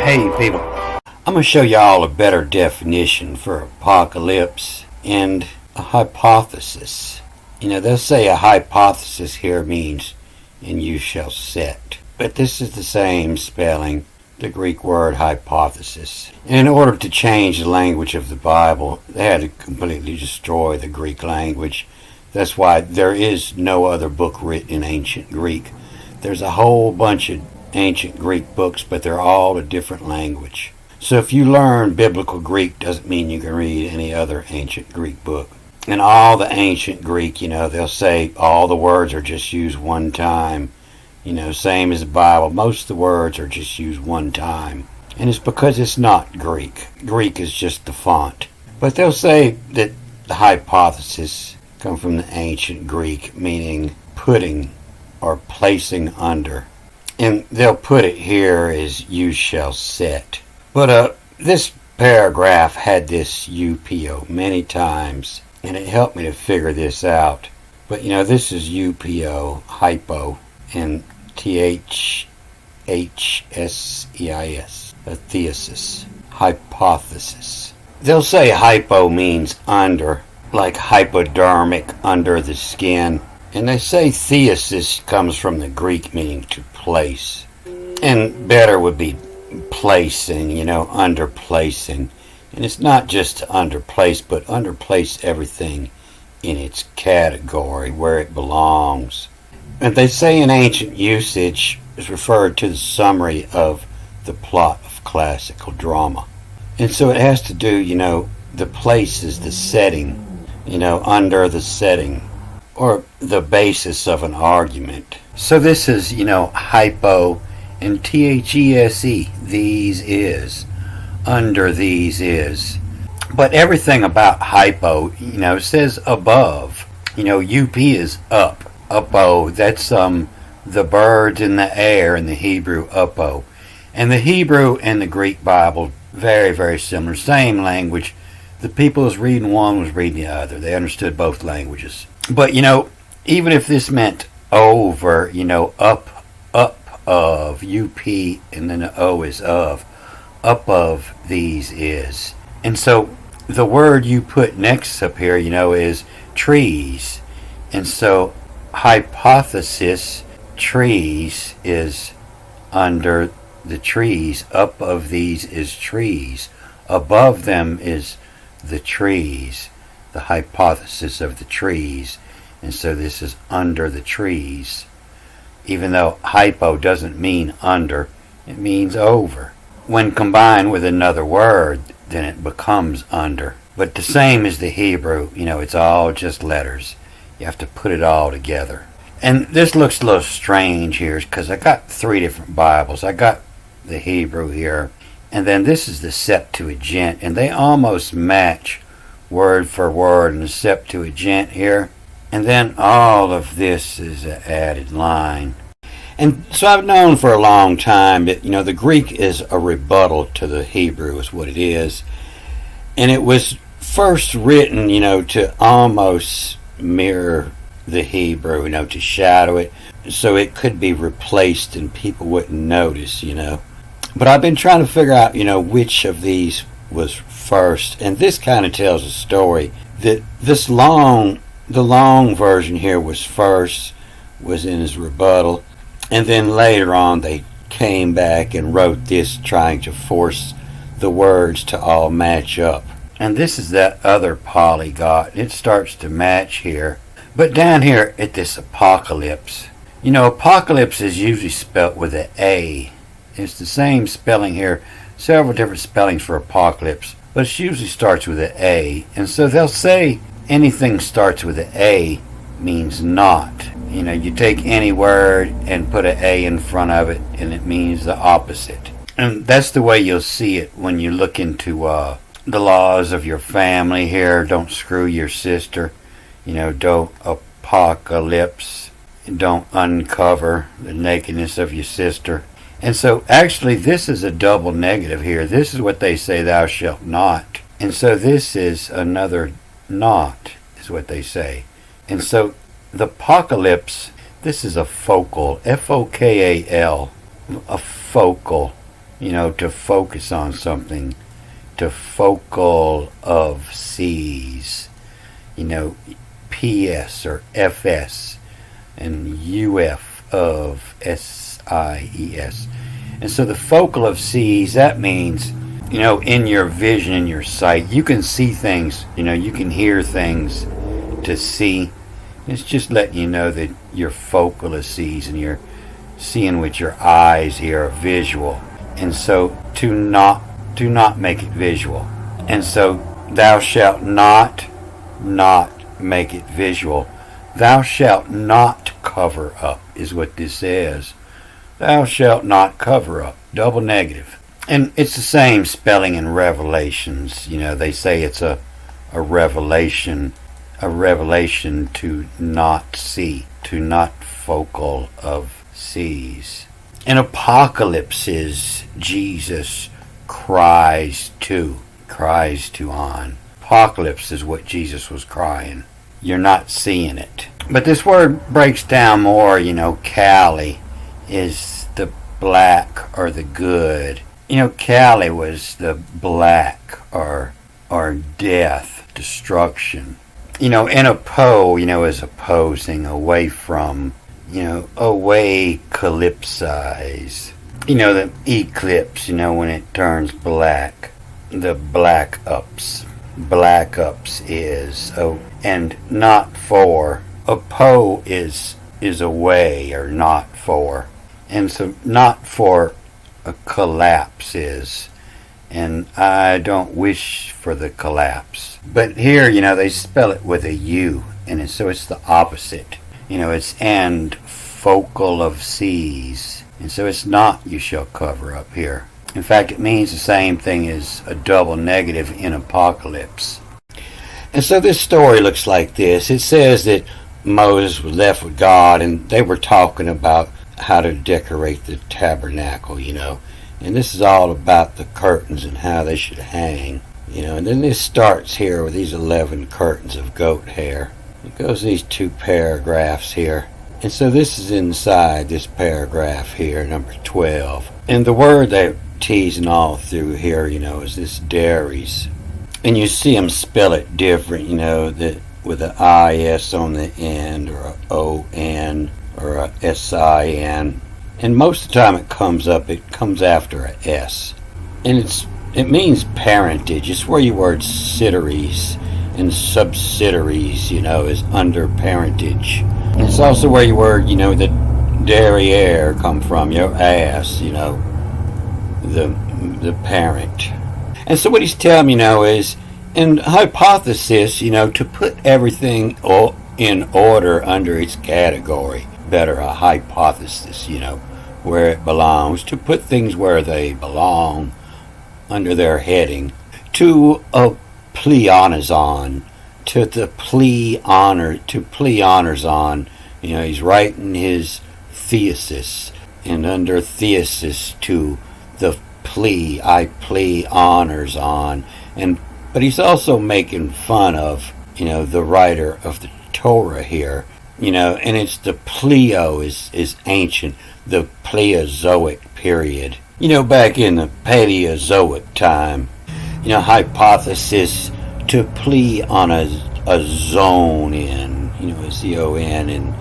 Hey people, I'm going to show y'all a better definition for apocalypse and a hypothesis. They'll say a hypothesis here means and you shall set. But this is the same spelling, the Greek word hypothesis. In order to change the language of the Bible, they had to completely destroy the Greek language. That's why there is no other book written in ancient Greek. There's a whole bunch of ancient Greek books, but they're all a different language. So if you learn biblical Greek, doesn't mean you can read any other ancient Greek book. In all the ancient Greek, they'll say all the words are just used one time. Same as the Bible. Most of the words are just used one time. And it's because it's not Greek. Greek is just the font. But they'll say that the hypothesis comes from the ancient Greek, meaning putting or placing under. And they'll put it here as you shall set. But this paragraph had this UPO many times, and it helped me to figure this out. But this is UPO, hypo, and THHSEIS, a thesis, hypothesis. They'll say hypo means under, like hypodermic, under the skin. And they say thesis comes from the Greek meaning to place. And better would be placing, under placing. And it's not just to underplace, but underplace everything in its category where it belongs. And they say in ancient usage is referred to the summary of the plot of classical drama. And so it has to do, the place is the setting, under the setting, or the basis of an argument. So this is, hypo and THESE, these is, under these is. But everything about hypo, says above. UP is up, upo, that's the birds in the air in the Hebrew, upo. And the Hebrew and the Greek Bible, very, very similar, same language. The people was reading one was reading the other. They understood both languages. But, even if this meant over, up of, UP, and then the O is of, up of these is. And so the word you put next up here, is trees. And so hypothesis, trees, is under the trees. Up of these is trees. Above them is the trees, the hypothesis of the trees. And so this is under the trees. Even though hypo doesn't mean under, it means over. When combined with another word, then it becomes under. But the same as the Hebrew, it's all just letters. You have to put it all together. And this looks a little strange here because I got 3 different Bibles. I got the Hebrew here, and then this is the Septuagint, and they almost match word for word in the Septuagint here. And then all of this is an added line. And so I've known for a long time that, the Greek is a rebuttal to the Hebrew is what it is. And it was first written, to almost mirror the Hebrew, to shadow it, so it could be replaced and people wouldn't notice, But I've been trying to figure out, which of these was first. And this kind of tells a story that the long version here was first, was in his rebuttal, and then later on they came back and wrote this, trying to force the words to all match up. And this is that other polyglot. It starts to match here. But down here at this apocalypse, apocalypse is usually spelt with an A. It's the same spelling here, several different spellings for apocalypse, but it usually starts with an A. And so they'll say anything starts with an A means not. You take any word and put an A in front of it, and it means the opposite. And that's the way you'll see it when you look into the laws of your family here. Don't screw your sister. Don't apocalypse. Don't uncover the nakedness of your sister. And so actually this is a double negative here. This is what they say, thou shalt not. And so this is another not, is what they say. And so the apocalypse, this is a focal, F-O-K-A-L, a focal. to focus on something, to focal of sees, PS or FS, and UF of SIES. And so the focal of sees, that means, in your vision, in your sight, you can see things, you can hear things to see. It's just letting you know that your focal of sees, and you're seeing with your eyes here, visual. And so do not make it visual. And so thou shalt not make it visual. Thou shalt not cover up is what this says. Thou shalt not cover up. Double negative. And it's the same spelling in Revelations. They say it's a revelation to not see, to not focal of sees. In Apokalypse is Jesus cries to on. Apocalypse is what Jesus was crying. You're not seeing it. But this word breaks down more, Kali is the black or the good. Kali was the black or death, destruction. And Apo, is opposing, away from, away calypsize. The eclipse, when it turns black. The black ups. Black ups is, and not for. Apo is away or not for. And so not for a collapse is. And I don't wish for the collapse. But here, they spell it with a U. And so it's the opposite. It's and focal of seas. And so it's not you shall cover up here. In fact, it means the same thing as a double negative in Apocalypse. And so this story looks like this. It says that Moses was left with God, and they were talking about how to decorate the tabernacle, And this is all about the curtains and how they should hang, And then this starts here with these 11 curtains of goat hair. It goes these 2 paragraphs here. And so this is inside this paragraph here, number 12. And the word they're teasing all through here, is this dairies. And you see them spell it different, that with an IS on the end, or a ON, or a SIN. And most of the time it comes after a S. And it means parentage. It's where your word subsidiaries and subsidiaries, is under parentage. And it's also where your word, the derriere come from, your ass, the parent. And so what he's telling me now is, in hypothesis, to put everything in order under its category. Better a hypothesis, where it belongs. To put things where they belong under their heading. To a pleonazon. To the plea honors on. He's writing his thesis. And under thesis to the plea, I plea honors on. But he's also making fun of, the writer of the Torah here, and it's the pleo is ancient, the Paleozoic period. Back in the Paleozoic time, hypothesis to plea on a zone in, a ZON and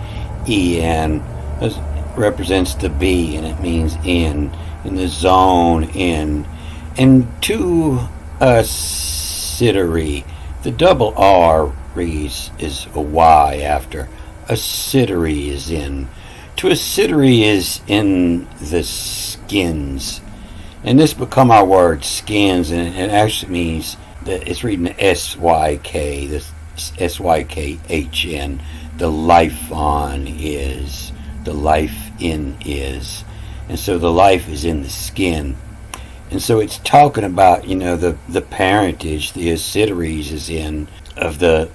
EN represents the B, and it means in the zone in. And to a cittery, the double R reads is a Y after. A cittery is in. To a cittery is in the skins. And this become our word skins, and it actually means that it's reading SYK, the SYKHN. The life on is. The life in is. And so the life is in the skin. And so it's talking about, the parentage, the ascites is in of the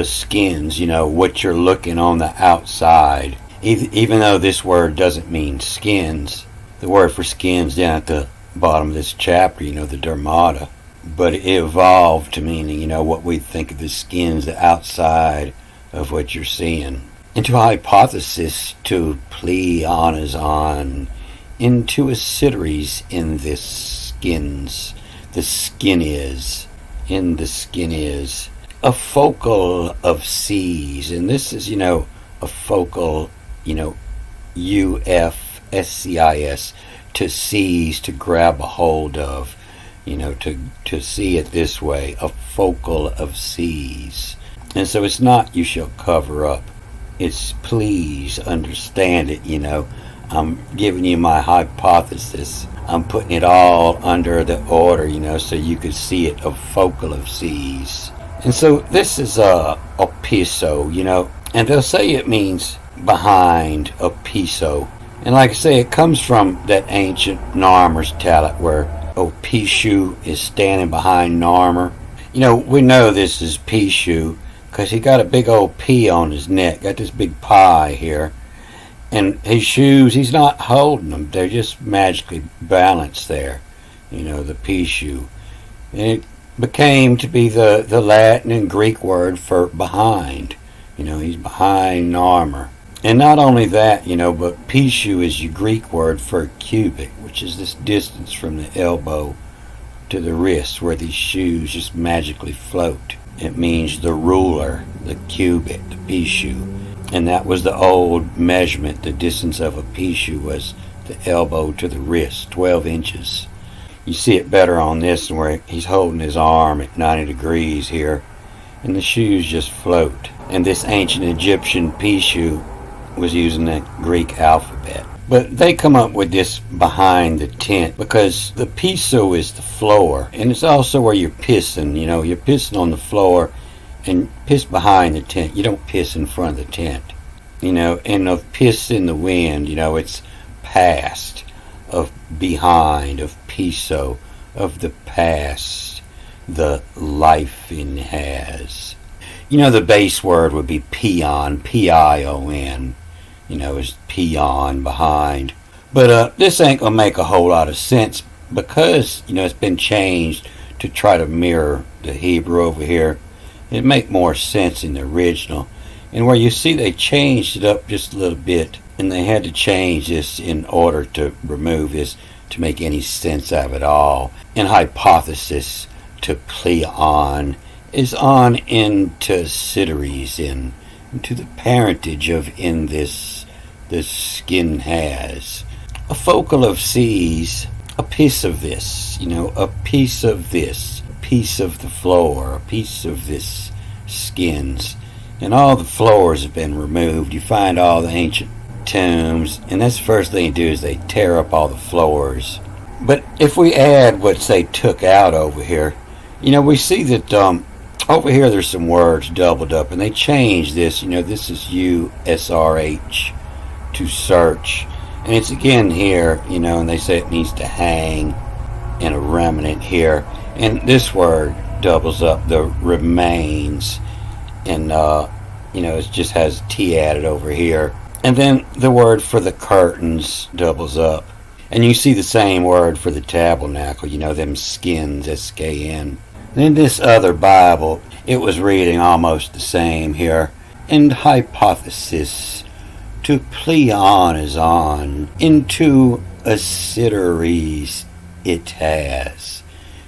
skins, what you're looking on the outside. Even though this word doesn't mean skins, the word for skins down at the bottom of this chapter, the dermata. But it evolved to meaning, what we think of the skins, the outside of what you're seeing. And to hypothesis, to pleonazon into acidaries in this skins. The skin is. In the skin is. A focal of seas. And this is, a focal, UFSCIS, to seize, to grab a hold of, to see it this way, a focal of seas. And so it's not you shall cover up. It's please understand it, I'm giving you my hypothesis. I'm putting it all under the order, so you could see it, a focal of seas. And so this is a piso, and they'll say it means behind, a piso. And like I say, it comes from that ancient Narmer's talent where Pishu is standing behind Narmer. We know this is Pishu because he got a big old P on his neck, got this big pie here. And his shoes, he's not holding them. They're just magically balanced there, the Pishu. And it became to be the Latin and Greek word for behind. He's behind Narmer. And not only that, but Pishu is your Greek word for cubit, which is this distance from the elbow to the wrist where these shoes just magically float. It means the ruler, the cubit, the Pishu. And that was the old measurement. The distance of a Pishu was the elbow to the wrist, 12 inches. You see it better on this where he's holding his arm at 90 degrees here. And the shoes just float. And this ancient Egyptian Pishu was using the Greek alphabet. But they come up with this behind the tent because the piso is the floor. And it's also where you're pissing. You're pissing on the floor and piss behind the tent. You don't piss in front of the tent. And of piss in the wind, it's past, of behind, of piso, of the past, the life in has. The base word would be pion, P-I-O-N. Is peon, behind. But this ain't gonna make a whole lot of sense because, it's been changed to try to mirror the Hebrew over here. It'd make more sense in the original. And where you see they changed it up just a little bit, and they had to change this in order to remove this to make any sense of it all. And hypothesis, to plea on, is on into cidaries, into the parentage of in this skin has. A focal of seas, a piece of this, a piece of this, a piece of the floor, a piece of this skins. And all the floors have been removed. You find all the ancient tombs, and that's the first thing they do is they tear up all the floors. But if we add what they took out over here, we see that over here there's some words doubled up, and they changed this. This is USRH, to search. And it's again here, and they say it means to hang, and a remnant here. And this word doubles up, the remains. And, it just has T added over here. And then the word for the curtains doubles up. And you see the same word for the tabernacle, them skins, S-K-N. And in this other Bible, it was reading almost the same here. And hypothesis, to plea on is on, into acidaries it has.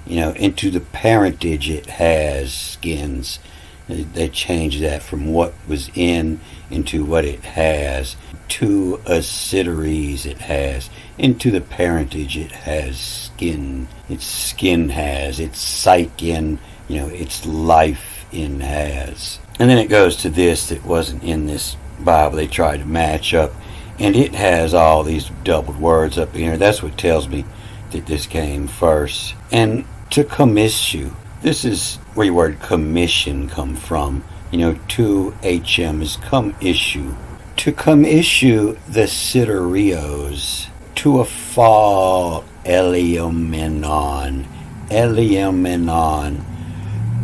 Into the parentage it has skins. They changed that from what was in into what it has. To acidaries it has. Into the parentage it has skin. Its skin has. Its psyche in, its life in has. And then it goes to this that wasn't in this Bible. They tried to match up. And it has all these doubled words up here. That's what tells me that this came first. And to commissue. This is where your word commission come from. To HM is come issue. To come issue the siderios. To a fall Eleomenon. Eleomenon.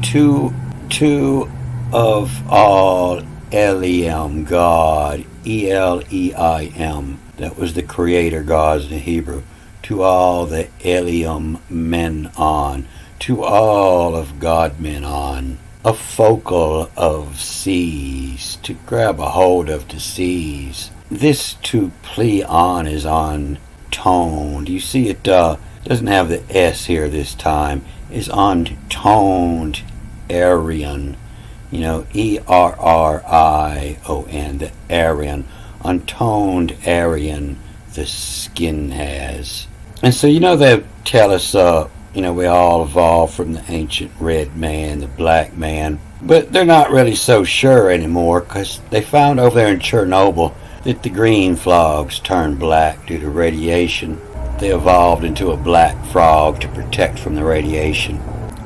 To of all Eliam, God. E-L-E-I-M. That was the creator gods in Hebrew. To all the Eliam men on. To all of God men on. A focal of seas. To grab a hold of to seize. This to plea on is on untoned. You see it doesn't have the S here this time. It's untoned Aryan. Errion, the Aryan. Untoned Aryan, the skin has. And so, they tell us, we all evolved from the ancient red man, the black man. But they're not really so sure anymore, because they found over there in Chernobyl that the green frogs turned black due to radiation. They evolved into a black frog to protect from the radiation.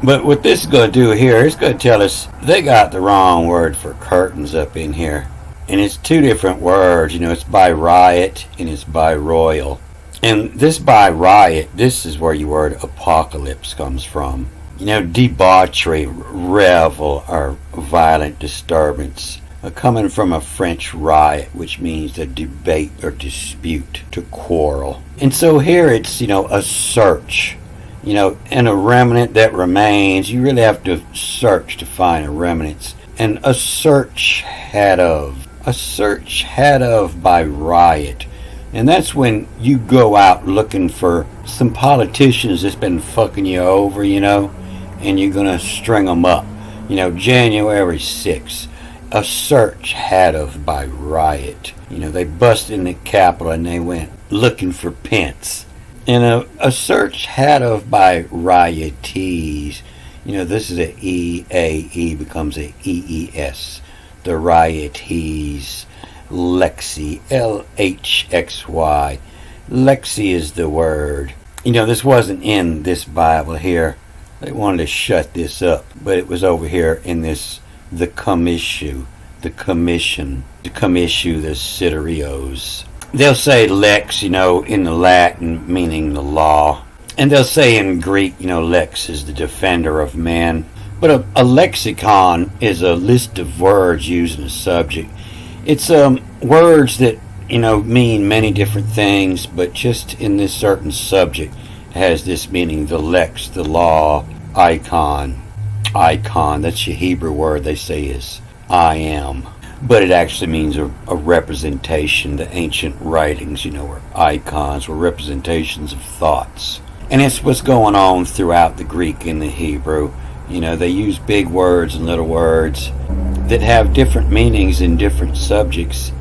But what this is going to do here, it's going to tell us they got the wrong word for curtains up in here. And it's two different words. It's by riot and it's by royal. And this by riot, this is where your word apocalypse comes from. Debauchery, revel, or violent disturbance. Coming from a French riot, which means a debate or dispute, to quarrel. And so here it's, a search. And a remnant that remains, you really have to search to find a remnant. And a search had of by riot. And that's when you go out looking for some politicians that's been fucking you over, and you're going to string them up. January 6th, a search had of by riot. They busted in the Capitol and they went looking for Pence. And a search had of by riotees. This is a E-A-E becomes a E-E-S. The riotees. Lexi, L-H-X-Y. Lexi is the word. This wasn't in this Bible here. They wanted to shut this up, but it was over here in this, the commission, the Siterios. They'll say lex, in the Latin, meaning the law. And they'll say in Greek, lex is the defender of men. But a lexicon is a list of words used in a subject. It's words that, mean many different things, but just in this certain subject has this meaning, the lex, the law, icon. Icon, that's your Hebrew word they say is I am. But it actually means a representation. The ancient writings, were icons, were representations of thoughts. And it's what's going on throughout the Greek and the Hebrew. They use big words and little words that have different meanings in different subjects.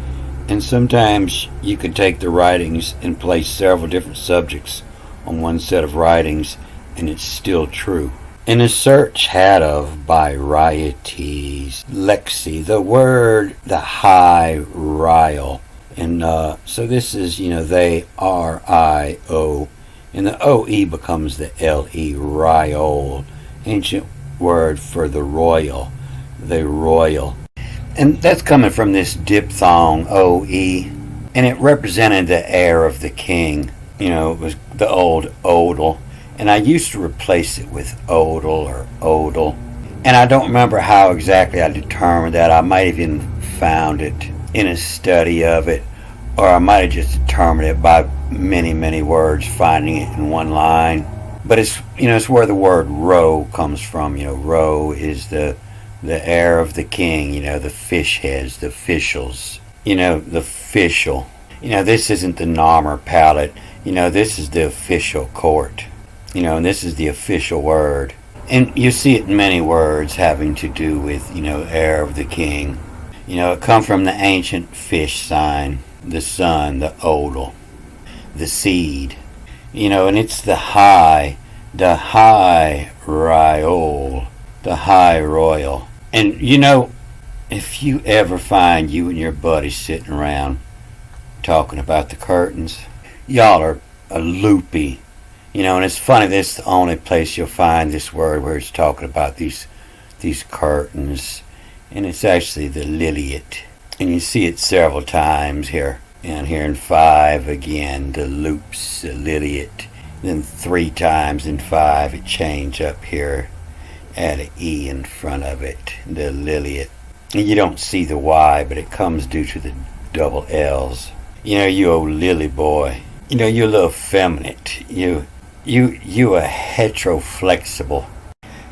And sometimes you can take the writings and place several different subjects on one set of writings, and it's still true. In a search had of by riotees, lexi, the word, the high rile. And so this is, they R-I-O. And the O-E becomes the L-E, riol. Ancient word for the royal. The royal. And that's coming from this diphthong, O-E. And it represented the heir of the king. It was the old odal. And I used to replace it with odal or odal. And I don't remember how exactly I determined that. I might have even found it in a study of it. Or I might have just determined it by many, many words, finding it in one line. But it's, it's where the word roe comes from. Roe is the heir of the king, the fish heads, the officials, the official. This isn't the Namer palette. This is the official court. And this is the official word. And you see it in many words having to do with, heir of the king. It comes from the ancient fish sign, the sun, the odal, the seed. And it's the high riol, the high royal. And if you ever find you and your buddy sitting around talking about the curtains, y'all are a loopy. And it's funny, this is the only place you'll find this word where it's talking about these curtains. And it's actually the liliet. And you see it several times here. And here in 5 again, the loops, the liliet. Then 3 times in 5 it changed up here. Add an E in front of it, the liliet. And you don't see the Y, but it comes due to the double L's. You old lily boy. You're a little effeminate. You a heteroflexible.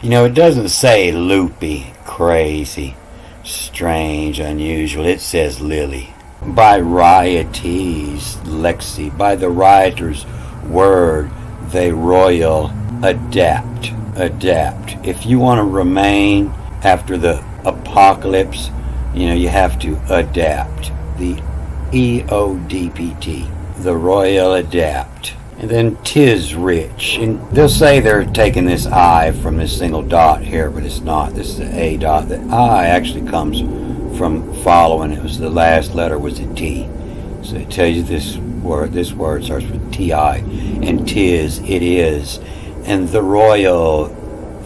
It doesn't say loopy, crazy, strange, unusual. It says lily. by riotees lexi, by the rioter's word, they royal adapt. If you want to remain after the apocalypse, you have to adapt. The EODPT, the royal adapt. And then 'tis rich. And they'll say they're taking this I from this single dot here, but it's not. This is the A dot. The I actually comes from following. It was the last letter was a T. So it tells you this word starts with T-I. And 'tis, it is. And the royal,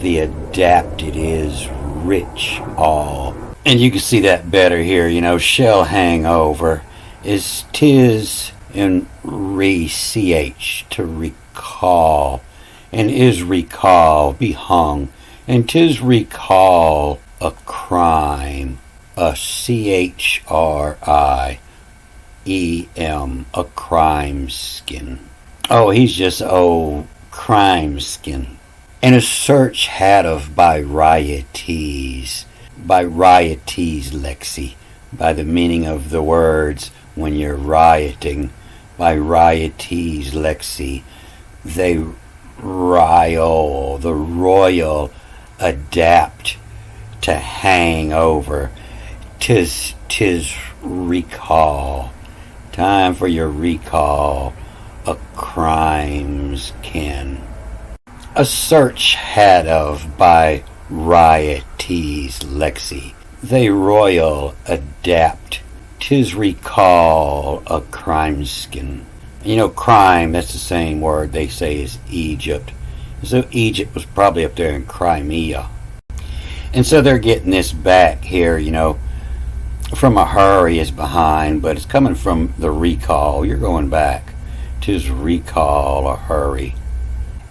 the adapted is rich all. And you can see that better here, shall hang over is 'tis and re-ch, to recall, and is recall, be hung, and 'tis recall a crime, a CHRIEM, a crime skin. Oh, he's just crime skin. And a search had of by riotees lexi, by the meaning of the words when you're rioting, by riotees lexi, they the royal adapt to hang over. 'Tis recall, time for your recall, a crime's kin. A search had of by riotees lexi, they royal adapt. 'Tis recall a crime skin. Crime, that's the same word they say is Egypt. So Egypt was probably up there in Crimea. And so they're getting this back here, from a hurry is behind, but it's coming from the recall. You're going back. 'Tis recall a hurry.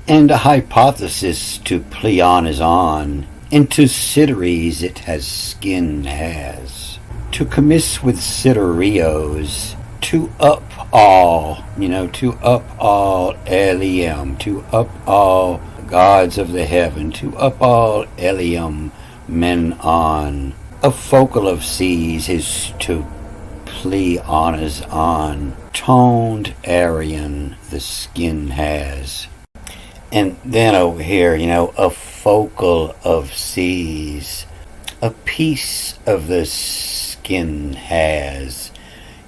And a hypothesis to Pleon is on, and to Cidaries it has skin has. To commiss with Cidarios, to up all, to up all Eliam, to up all gods of the heaven, to up all Eliam men on. A focal of seas is to Pleon is on, toned Aryan the skin has. And then over here, a focal of seas, a piece of the skin has,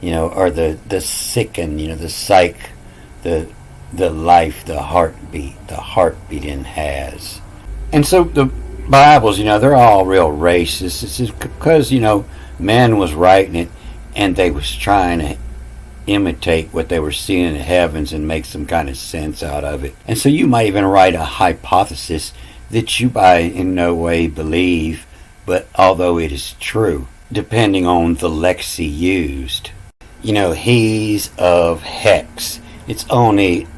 or the sicken, the psych, the life, the heartbeat in has. And so the Bibles, they're all real racist. It's just because, man was writing it and they was trying to imitate what they were seeing in the heavens and make some kind of sense out of it. And so you might even write a hypothesis that you by in no way believe, but although it is true, depending on the lexi used. He's of hex. It's only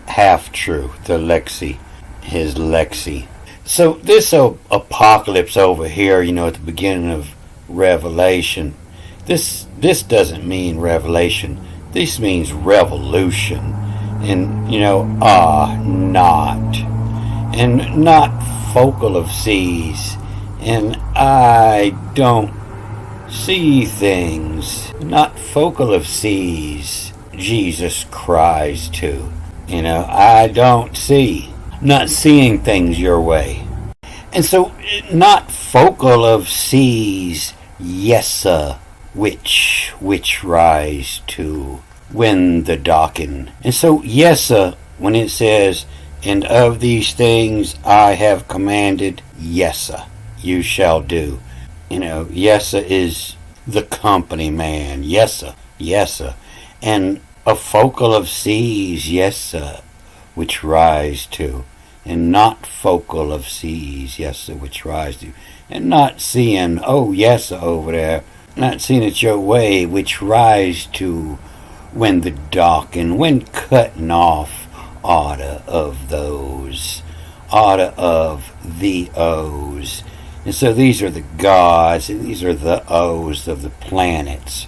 half true, the lexi, his lexi. So this apocalypse over here, at the beginning of Revelation, this doesn't mean revelation. This means revolution. And, not. And not focal of seas. And I don't see things. Not focal of seas. Jesus cries to. I don't see. Not seeing things your way. And so, not focal of seas, yesa, which rise to when the docking. And so, yesa, when it says, and of these things I have commanded, yesa, you shall do. Yesa is the company man, yesa. And a focal of seas, yesa, which rise to. And not focal of seas, yesa, which rise to. And not seeing, yesa over there, not seeing it your way, which rise to when the docking, when cutting off order of those, order of the O's. And so these are the gods, and these are the O's of the planets,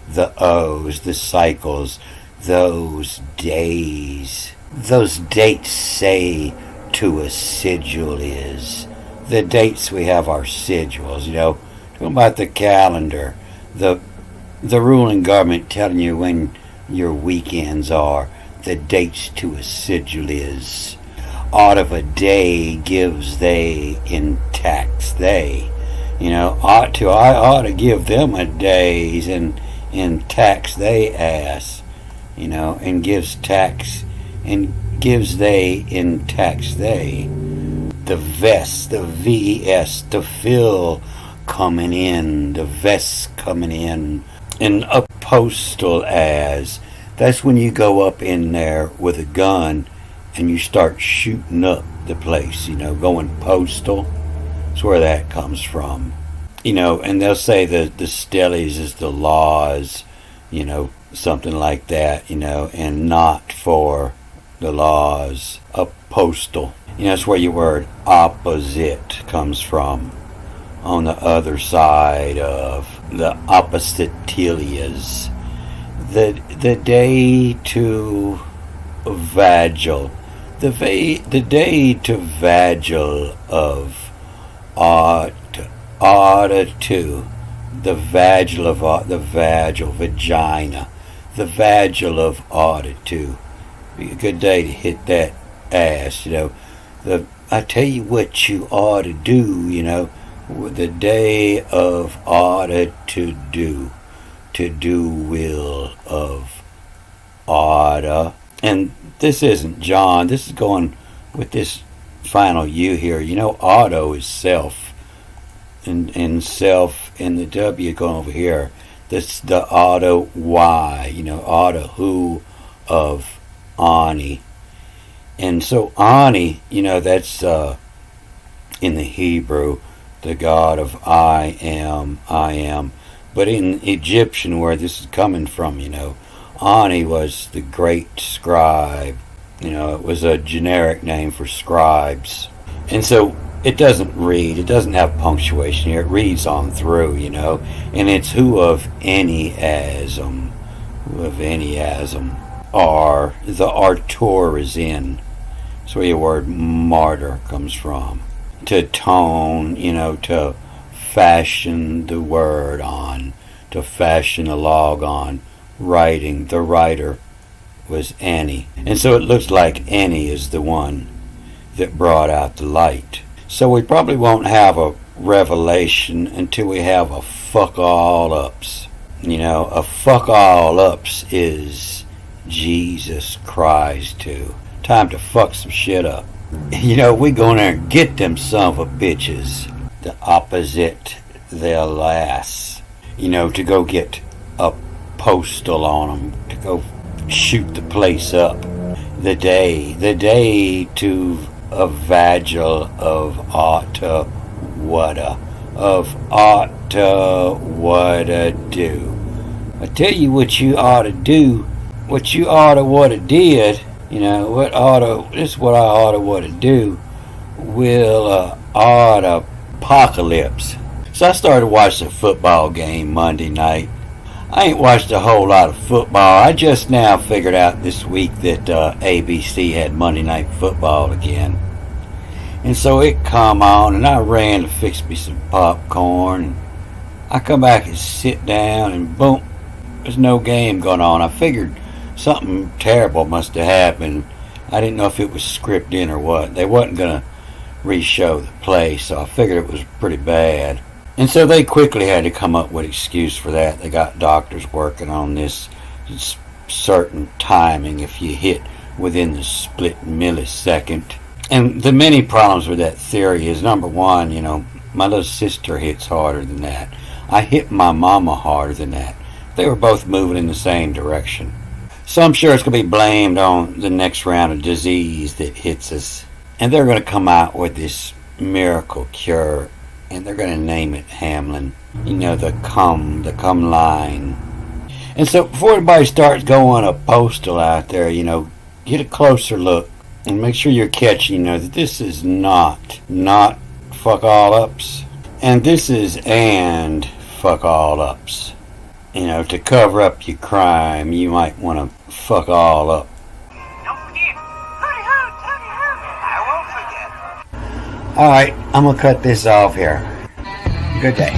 the O's, the cycles, those days. Those dates say to a sigil is. The dates we have are sigils, talking about the calendar, the the ruling government telling you when your weekends are, the dates to a sigil is. Out of a day gives they in tax they. I ought to give them a days in tax they ass. And gives tax and gives they in tax they. The vest, the VES, the fill coming in, the vest coming in, and a postal as. That's when you go up in there with a gun and you start shooting up the place, going postal. That's where that comes from. And they'll say the stellies is the laws, something like that, and not for the laws. A postal. That's where your word opposite comes from. On the other side of the oppositelias. The day to Vagil. The day to Vagil of to the Vagil of the Vagil vagina. The Vagil of to. Be a good day to hit that ass, I tell you what you ought to do, the day of oughta to do will of oughta. And this isn't John, this is going with this final U here. Auto is self, and self, and the W going over here. This the auto Y, auto who of Ani. And so Ani, that's in the Hebrew, the God of I am. But in Egyptian, where this is coming from, Ani was the great scribe. It was a generic name for scribes. And so it doesn't read, it doesn't have punctuation here, it reads on through, and it's who of anyasm, are, the artor is in. That's where your word martyr comes from. To tone, to fashion the word on, to fashion a log on, writing, the writer was Annie. And so it looks like Annie is the one that brought out the light. So we probably won't have a revelation until we have a fuck all ups. A fuck all ups is Jesus Christ too. Time to fuck some shit up. We go in there and get them son of a bitches. The opposite their lass. To go get a postal on them. To go shoot the place up. The day to a vagil of oughta whata. Of oughta whata do. I tell you what you ought to do. What you oughta whata did. This is what I oughta whata do. Will oughta Apokalypse. So I started watching a football game Monday night. I ain't watched a whole lot of football. I just now figured out this week that ABC had Monday Night Football again. And so it come on, and I ran to fix me some popcorn. I come back and sit down, and boom, there's no game going on. I figured something terrible must have happened. I didn't know if it was scripted in or what. They wasn't going to re-show the play, so I figured it was pretty bad. And so they quickly had to come up with an excuse for that. They got doctors working on this certain timing if you hit within the split millisecond. And the many problems with that theory is, number one, my little sister hits harder than that. I hit my mama harder than that. They were both moving in the same direction. So I'm sure it's going to be blamed on the next round of disease that hits us. And they're going to come out with this miracle cure. And they're going to name it Hamlin. The come line. And so before everybody starts going a postal out there, get a closer look. And make sure you're catching, that this is not fuck all ups. And this is and fuck all ups. To cover up your crime, you might want to fuck all up. Don't forget. I won't forget. Alright, I'm going to cut this off here. Good day.